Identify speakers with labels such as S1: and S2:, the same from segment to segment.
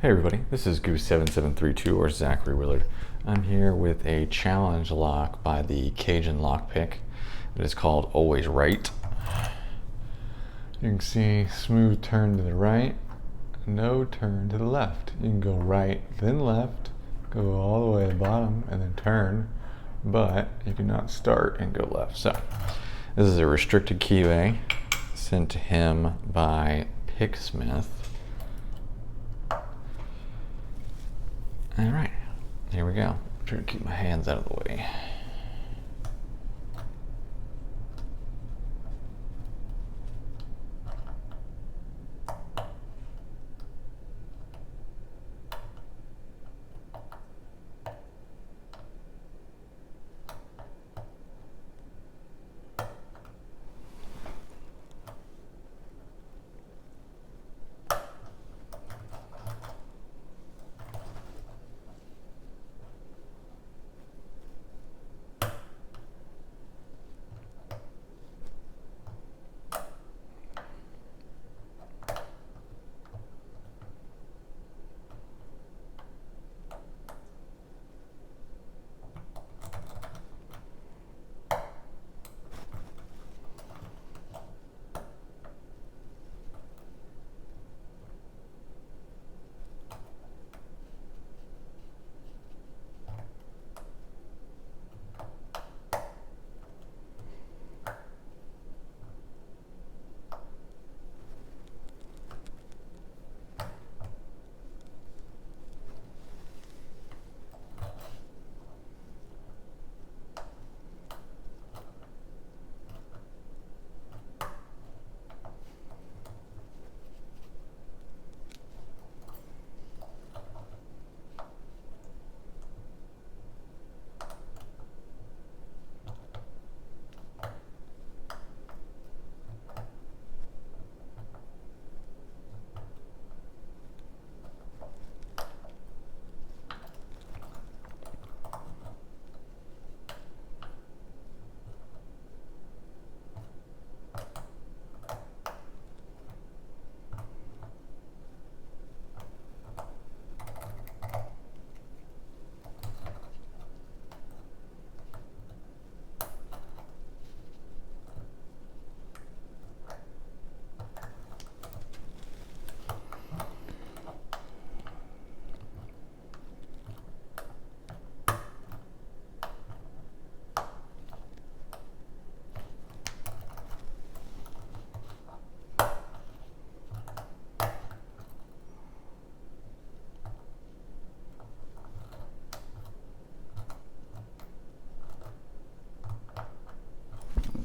S1: Hey everybody, this is Goose7732 or Zachary Willard. I'm here with a challenge lock by the CajunLockPick. It is called Always Right. You can see smooth turn to the right, no turn to the left. You can go right, then left, go all the way to the bottom, and then turn, but you cannot start and go left. So this is a restricted keyway sent to him by Picksmith. All right, here we go. Try to keep my hands out of the way.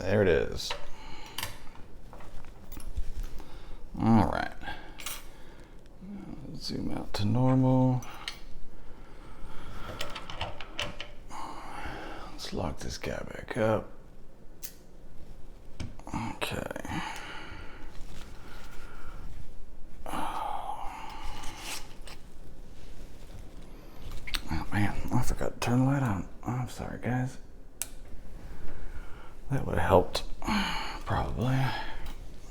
S1: There it is. All right. Zoom out to normal. Let's lock this guy back up. Okay. Oh man, I forgot to turn the light on. I'm sorry, guys. That would have helped, probably.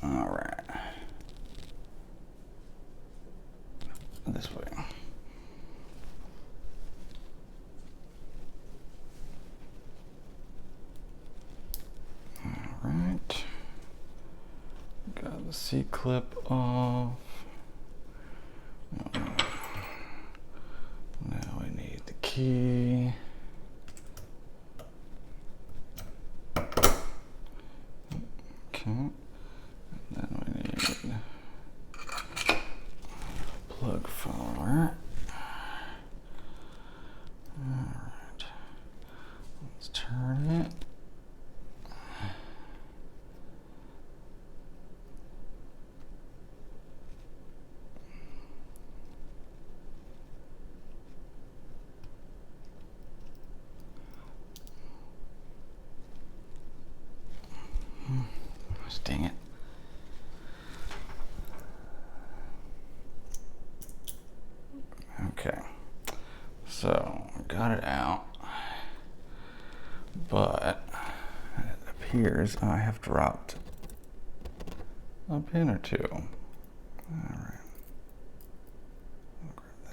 S1: All right. This way. All right. Got the C-clip off. Now we need the key. And then we need plug follower. Alright, let's turn it. Dang it. Okay, so got it out, but it appears I have dropped a pin or two. All right, I'll grab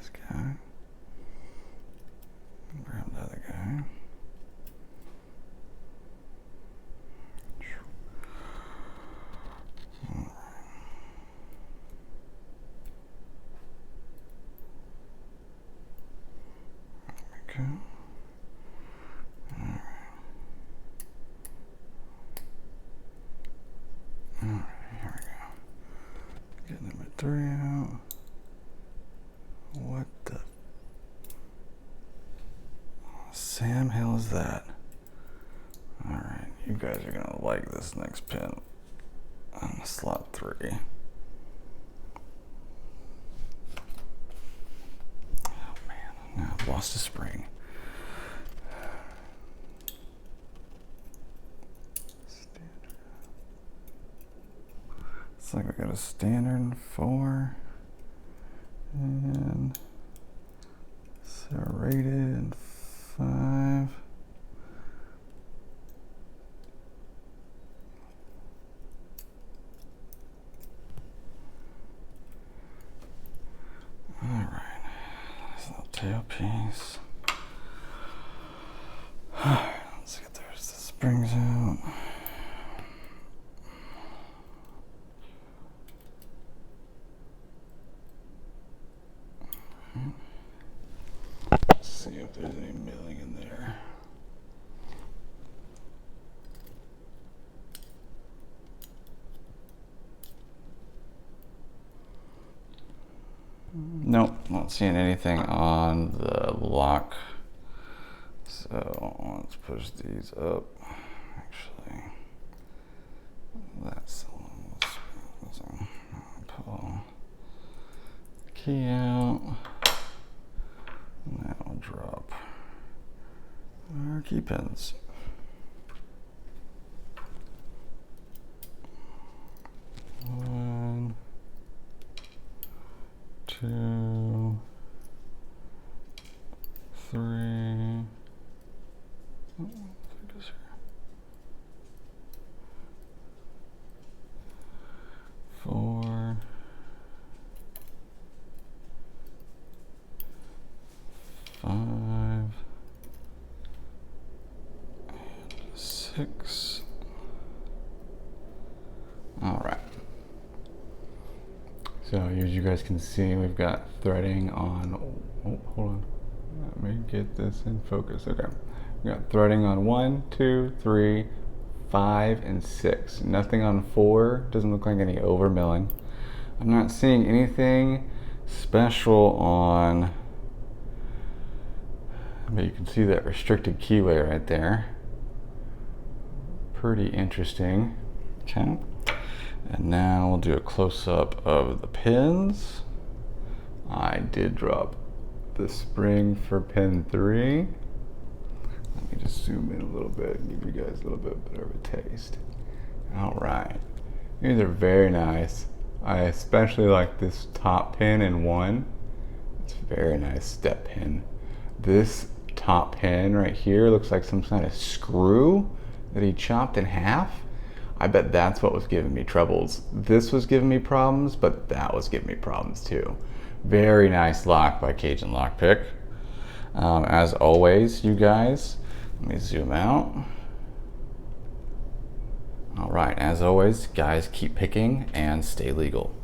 S1: go. All right. All right, here we go. Get number 3 out. What the Sam hell is that? All right, you guys are gonna like this next pin on slot 3. Oh man, now I've lost a spring. It's like we got a standard 4 and serrated and 5. All right, this little tailpiece. All right, let's get the springs out. Let's see if there's any milling in there. Nope, not seeing anything on the lock. So let's push these up. Actually, that's the one. So pull the key out. And that will drop our key pins. One, 2, 3. Oh, it goes here. 4. 5 and 6. All right. So as you guys can see, we've got threading on, oh, hold on. Let me get this in focus. Okay. We got threading on 1, 2, 3, 5, and 6. Nothing on 4. Doesn't look like any over milling. I'm not seeing anything special on, but you can see that restricted keyway right there. Pretty interesting. Okay. And now we'll do a close-up of the pins. I did drop the spring for pin 3. Let me just zoom in a little bit and give you guys a little bit better of a taste. All right. These are very nice. I especially like this top pin in 1. It's a very nice step pin. This top pin right here looks like some kind of screw that he chopped in half. I bet that's what was giving me troubles. This was giving me problems, but that was giving me problems too. Very nice lock by CajunLockPick. As always, you guys, let me zoom out. All right, as always, guys, keep picking and stay legal.